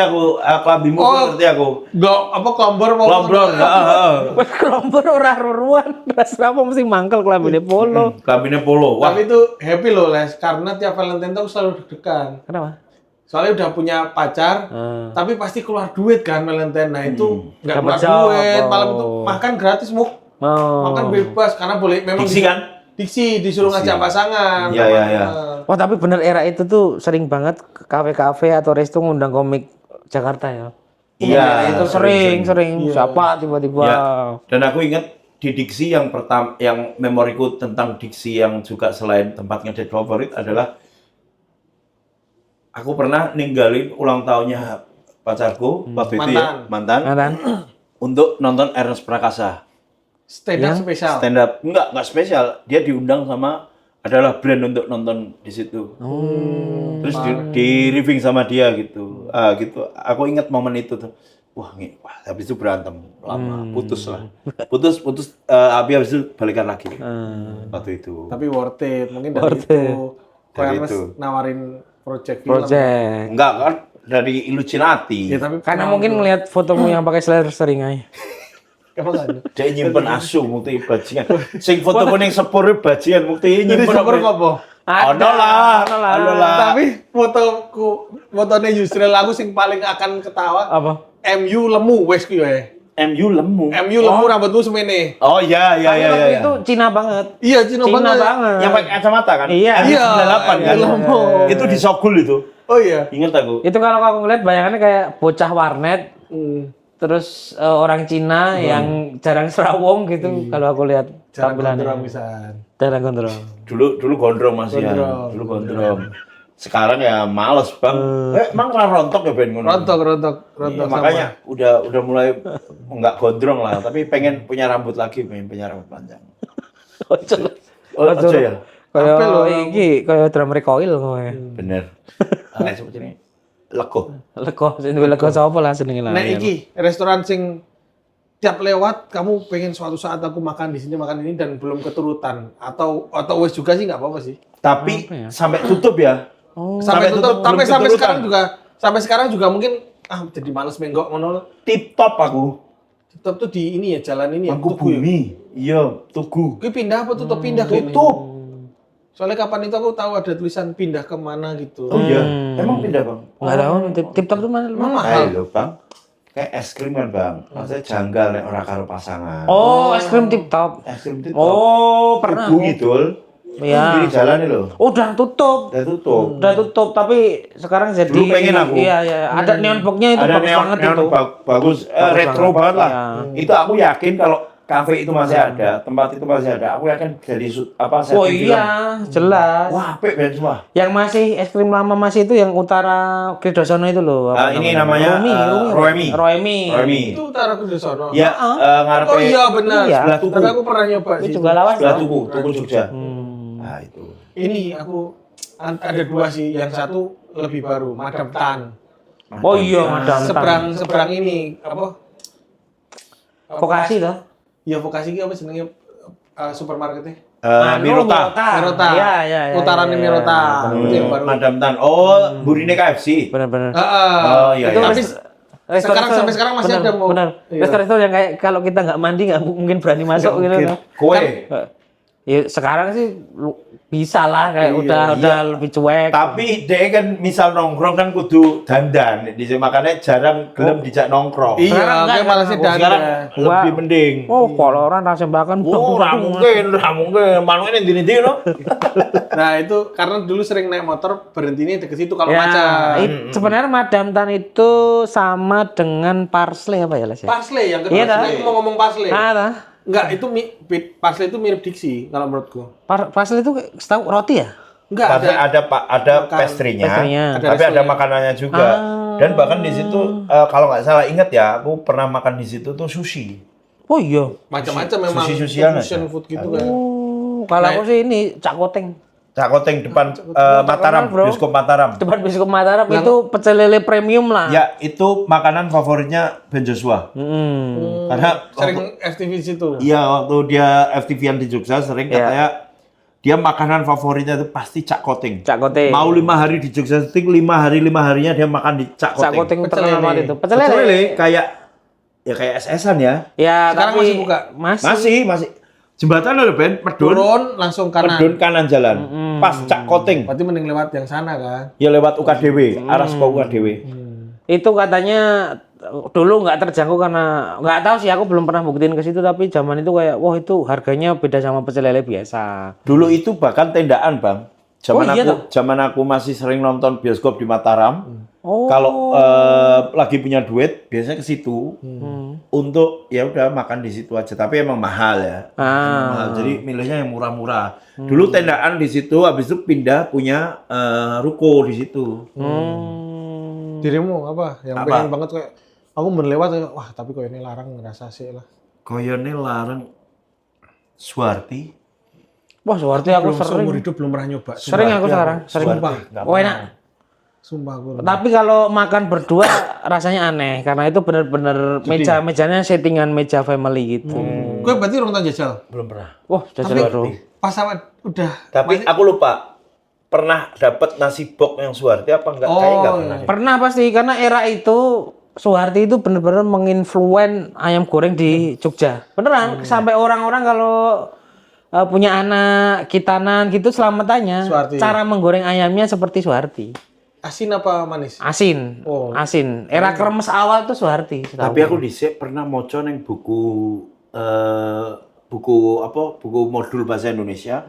aku. Klambimu ngerti aku. Nggak, apa kelombor mau Lombrong, heeh. Wes kelompok ora ruruan. Terus apa mesti mangkel kelambine polo. Klambine polo. Wah, Tapi itu happy loh Les, karena tiap Valentine tuh aku selalu deg-degan. Kenapa? Soalnya udah punya pacar, tapi pasti keluar duit kan Valentine. Nah itu nggak Dapat keluar job, duit, oh. malam itu makan gratis Muk. Oh. Makan bebas karena boleh memang Diksi kan? Diksi disuruh ngajak pasangan. Iya. Oh tapi bener era itu tuh sering banget ke kafe-kafe atau resto ngundang komik Jakarta ya. Iya, Itu sering. Siapa tiba-tiba. Ya. Dan aku ingat di Diksi yang pertama, yang memoriku tentang Diksi yang juga selain tempat ngedate favorit adalah aku pernah ninggalin ulang tahunnya pacarku waktu itu ya, mantan, Kan? untuk nonton Ernest Prakasa. Stand up spesial. Stand up, enggak spesial. Dia diundang sama adalah brand untuk nonton di situ. Terus di briefing sama dia gitu. Gitu. Aku ingat momen itu tuh. Wah, habis itu berantem lama, putus lah. Putus habis itu balikan lagi. Waktu itu. Tapi worth it. Mungkin dari Worth itu. Dari Ernest itu. nawarin project film. Enggak kan dari Illuminati. Ya, tapi Karena mungkin ngelihat fotomu yang pakai selir sering aja. emang nggak ada. Dia nyimpen asu mukti bajingan. Sing foto kuning sepur bajingan mukti Jadi nyimpen. syukur apa? Ono lah. Tapi fotonya Yusril aku sing paling akan ketawa. Apa? MU lemu wes ku ya. MU lemu. MU lemu rambutmu semene. Oh iya. Tapi itu Cina banget. Iya, Cina banget. Yang pakai kacamata kan? Iya. Iya, 98 kan? MU lemu. Itu di Sogul itu. Oh iya. Ingat aku. Itu kalau aku ngeliat bayangannya kayak bocah warnet, terus orang Cina yang jarang serawong gitu. Kalau aku lihat Jarang tampilannya. gondrong pisan. Jarang kontrol. Dulu gondrong masih ya. Dulu gondrong. Sekarang ya males bang. Emang rontok ya Ben ngono. Rontok Iya, makanya udah mulai nggak gondrong lah. Tapi pengen punya rambut lagi, pengen punya rambut panjang. Aja ya. Kayak iki kayak drum recoil kowe. Bener. Seperti ini. Lego. Lego, sing duwe lego sapa lah jenenge lah. Nah, iki restoran sing tiap lewat kamu pengen suatu saat aku makan di sini makan ini dan belum keturutan atau wes juga sih nggak apa-apa sih. Tapi sampai tutup ya. Sampai tutup, tapi belum sampai keturutan. sampai sekarang juga mungkin jadi males menggok ngono. Tip top aku. Tutup tuh di ini ya jalan ini ya. Mangku Tugu ya? Bumi. Iya, Tugu. Kuwi pindah apa tutup pindah ke ini? Tutup. Soalnya kapan itu aku tahu ada tulisan pindah kemana gitu. Oh iya. Emang pindah bang? Enggak tahu tip-top tuh mana? Mahal. Ayo bang. Kayak es krim kan bang. Maksudnya janggal nek ora karo pasangan. Oh, es krim tip-top. Es krim itu. Oh, pernah. Tugu Kidul. Iya. Di jalan ini loh. Oh, udah tutup. Udah tutup. Udah tutup, tapi sekarang jadi Dulu pengen aku. Iya. Ada neon box-nya itu Ada bagus neon, banget neon itu. bagus, retro banget lah. Iya. Itu aku yakin kalau kafe itu masih ada, tempat itu masih ada, aku yakin jadi setting Oh film. iya, jelas. Wah, apik ben semua. Yang masih es krim lama masih itu yang utara Kridosono itu loh. Ini namanya Roemi. Itu utara ke sono. Ya, ngarepe Oh iya benar. Iya. sebelah tuku. Tapi aku pernah nyoba Itu sih. juga lawas. Sebelah loh. tuku Jogja. Nah, itu. Ini aku ada dua sih. Yang satu lebih baru, Madam Tan. Oh iya, Madam Tan. Seberang ini apa? Vokasi toh? Ya vokasi ki apa jenenge supermarketnya? Mirota. Mirota. Iya. Utarannya Mirota. Itu yang baru. Madam Tan. Oh, burine KFC. Benar-benar. Oh iya. Itu iya. Tapi sekarang sampai sekarang masih ada mau. Benar. Iya. Restoran yang kayak kalau kita nggak mandi nggak mungkin berani masuk gitu. Mungkin. Kan? Kue. Ya sekarang sih bisa lah kayak udah lebih cuek. Tapi dia kan misal nongkrong kan kudu dandan. Makanya jarang gelem dijak nongkrong. Iya, enggak, kayak malah sih Sekarang dandan. lebih mending. Oh, kalau orang rasa bahkan Oh, mungkin. Manunya ini loh. Nah, itu karena dulu sering naik motor berhentinya deket situ kalau ya, macet. sebenarnya Madam Tan itu sama dengan parsley apa ya, Les? Parsley yang kedua. Iya, dah. Aku mau ngomong parsley. Nah, Enggak, itu parsley itu mirip Dixie kalau menurutku. parsley itu setahu roti ya? Enggak Tapi ada Makan. pastry-nya, Pastry-nya. Ada tapi ada restonya. makanannya juga. Dan bahkan di situ kalau nggak salah ingat ya, aku pernah makan di situ tuh sushi. Oh iya. Macam-macam memang Sushi-sushian fusion aja. food gitu kan. Oh, kalau aku sih ini Cak Koteng. Cak Koteng depan Mataram, bro. bioskop Mataram. Depan bioskop Mataram itu pecel lele premium lah. Ya, itu makanan favoritnya Ben Joshua. Karena Sering FTV situ. iya waktu dia FTV-an di Jogja sering katanya dia makanan favoritnya itu pasti Cak Koteng. Cak Koteng. Mau 5 hari di Jogja syuting, 5 harinya dia makan di Cak Cak Koteng. Koteng terkenal banget itu. Pecel Pecel lele. lele kayak SS-an ya. Ya, Sekarang tapi masih buka? Masih. Jembatan loh Ben, medun Langsung kanan. medun kanan jalan. Pas Cak Koteng. Berarti mending lewat yang sana kan. Ya lewat UKDW, arah sekolah UKDW. itu katanya dulu nggak terjangkau karena nggak tahu sih, aku belum pernah buktiin ke situ, tapi zaman itu kayak wah itu harganya beda sama pecel lele biasa. Dulu itu bahkan tendaan, Bang. Oh, iya toh? Zaman aku masih sering nonton bioskop di Mataram. Oh. Kalau lagi punya duit, biasanya ke situ untuk ya udah makan di situ aja. Tapi emang mahal ya. Emang mahal. Jadi milihnya yang murah-murah. Dulu tendaan di situ, habis itu pindah punya ruko di situ. Dirimu apa? Yang pengen banget kayak aku berlewat wah tapi kok ini larang ngerasa sih lah. Koyone larang Suwarti. Wah, Suwarti aku sering. Seumur hidup belum pernah nyoba. Sering aku sekarang, sering. Sumpah. Oh, enak. Sumpah aku. Tapi kalau makan berdua rasanya aneh karena itu benar-benar mejanya settingan meja family gitu. Gue berarti orang tahun jajal. Belum pernah. Wah, jajal baru. Pas sama udah. Tapi aku lupa pernah dapat nasi box yang Suwarti apa enggak? Kayaknya enggak pernah. Pernah pasti karena era itu Suwarti itu benar-benar menginfluen ayam goreng di Jogja. Beneran sampai orang-orang kalau punya anak kitanan gitu selamatannya Suwarti. cara menggoreng ayamnya seperti Suwarti. Asin apa manis? Asin. Oh. Asin. Era kremes awal tuh Suwarti. setahu Tapi aku dhisik pernah maca ning buku buku modul bahasa Indonesia.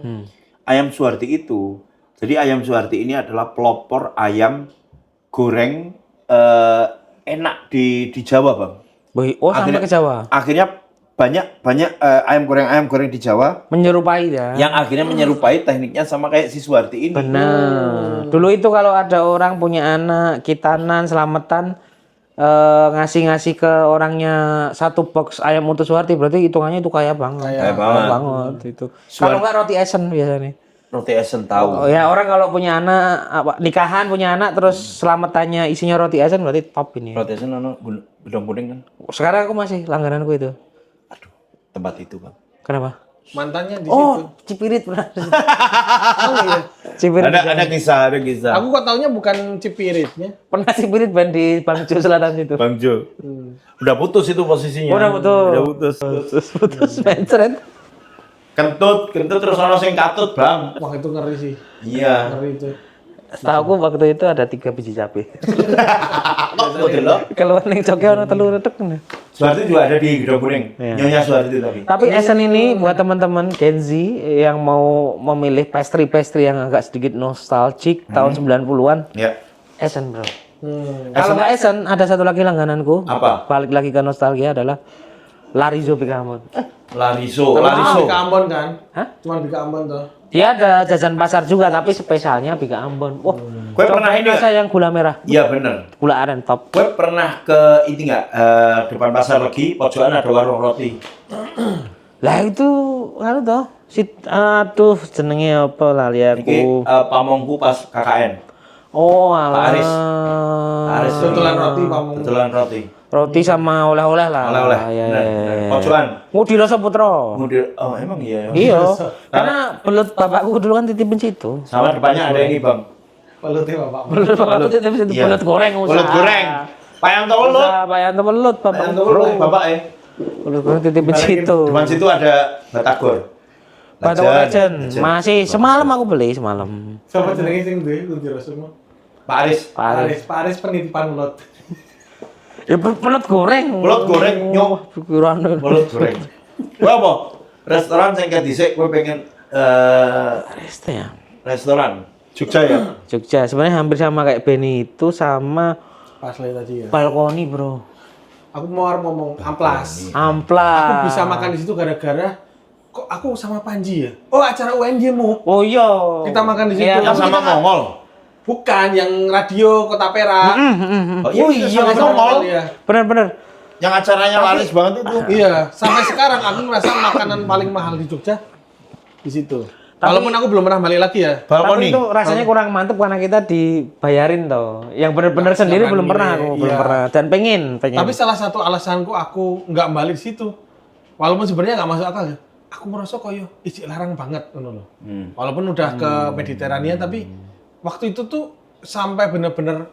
Ayam Suwarti itu. Jadi ayam Suwarti ini adalah pelopor ayam goreng enak di Jawa, Bang. Oh, sampai ke Jawa. Akhirnya banyak ayam goreng di Jawa Menyerupai ya. yang akhirnya menyerupai tekniknya sama kayak si Suwarti ini. Benar. Dulu itu kalau ada orang punya anak kitanan selamatan ngasih ke orangnya satu box ayam utuh Suwarti, berarti hitungannya itu kaya banget. Kaya banget. itu. Kalau nggak roti esen biasanya. Roti esen tahu. Oh ya, orang kalau punya anak nikahan punya anak terus selamatannya isinya roti esen berarti top ini. Roti esen ono gudang kuning kan. Sekarang aku masih langgananku itu. Aduh, tempat itu, Bang. Kenapa? Mantannya di situ. Oh, Cipirit pernah. Oh iya. Cipirit. Ada kisah. Aku kok taunya bukan Cipiritnya. Pernah Cipirit ban di Bangjo Selatan itu. Bang Jo. Udah putus itu posisinya. Udah putus. Udah putus. Putus mencret. Kentut terus ono sing katut, Bang. Wah itu ngeri sih. Iya. Ngeri itu. Setahu aku waktu itu ada 3 biji cabe. Kok delok? Kalau ning coke ono telur retek. Suwarti juga ada di gudang kuning. Nyonya Suwarti tapi. Tapi Esen ini buat teman-teman Gen Z yang mau memilih pastry-pastry yang agak sedikit nostalgic tahun 90-an, Ya. Esen, Bro. Kalau nggak Esen, ada satu lagi langgananku. Apa? Balik lagi ke nostalgia adalah Larizo Pikamon. Lariso. Tapi Bika Ambon kan? Hah? Cuman Bika Ambon tuh. Dia ada jajan pasar juga, tapi spesialnya Bika Ambon. Wah, Gue pernah ini rasa yang gula merah, Iya bener. gula aren top. Gue pernah ke ini nggak depan pasar Legi, pojokan ada warung roti. Lah itu anu toh, aduh jenenge apa lali Iki aku. pamongku pas KKN. Oh, alah. Aris. Aris Tutulan roti, pamung. Tutulan roti. Roti sama oleh-oleh lah. Oleh-oleh. Iya, Nah, iya, iya. pojokan. Ngudi rasa putra. Oh, emang iya ya. Iya. Karena belut bapakku dulu kan titipin situ. Sama depannya ada ini, Bang. Pelutnya bapak. Belut bapakku titipin situ. Iya. Belut goreng usaha. Belut goreng. Payang tewelut. Usaha Payang tewelut bapak. Payang tewelut bapak ya. Belut goreng titipin situ. Depan situ ada batagor. Batagor Legend. Masih semalam aku beli semalam. Siapa jenenge sing duwe kunci rasa mah? Pak Aris. Paris. Pak Aris penitipan lot. Ya belut goreng. Belut goreng, nyok. Pikiran. Belut goreng. Kowe apa? Restoran sing dhisik kowe pengen Reste ya. restoran Jogja ya? Jogja sebenarnya hampir sama kayak Benny itu sama Pas lagi tadi ya. balkoni bro. Aku mau ngomong amplas. Amplas. Aku bisa makan di situ gara-gara kok aku sama Panji ya. Oh acara UNJ mu. Oh iya. Kita makan di situ. Iya, Yang sama Mongol. Bukan yang radio Kota Perak. Oh iya, Sama Mongol. ya. Bener-bener. Yang acaranya laris banget itu. Iya, sampai sekarang aku ngerasa makanan paling mahal di Jogja di situ. Tapi- Walaupun aku belum pernah balik lagi ya. Balkoni. Tapi itu rasanya kurang mantep karena kita dibayarin toh. Yang bener-bener sendiri belum pernah aku, belum Iya. pernah. Dan pengen. Tapi salah satu alasanku aku nggak balik di situ. Walaupun sebenarnya nggak masuk akal ya. Aku merasa koyo ijik larang banget ngono loh. Walaupun udah ke Mediterania tapi waktu itu tuh sampai bener-bener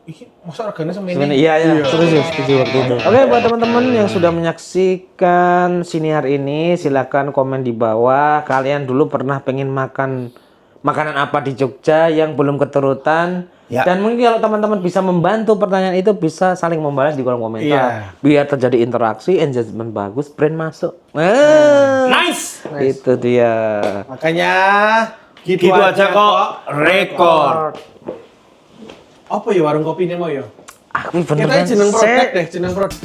ih, masa regane semene. Iya, setuju waktu itu. Oke, buat teman-teman yang sudah menyaksikan siniar ini, silakan komen di bawah. Kalian dulu pernah pengen makan makanan apa di Jogja yang belum keturutan? Ya. Dan mungkin kalau teman-teman bisa membantu pertanyaan itu, bisa saling membalas di kolom komentar. Iya. Biar terjadi interaksi, engagement bagus, brand masuk. Nice. Itu dia. Makanya Gitu aja kok rekor. Apa ya warung kopi ini mau ya? Aku Kita beneran jeneng produk set. deh, jeneng produk.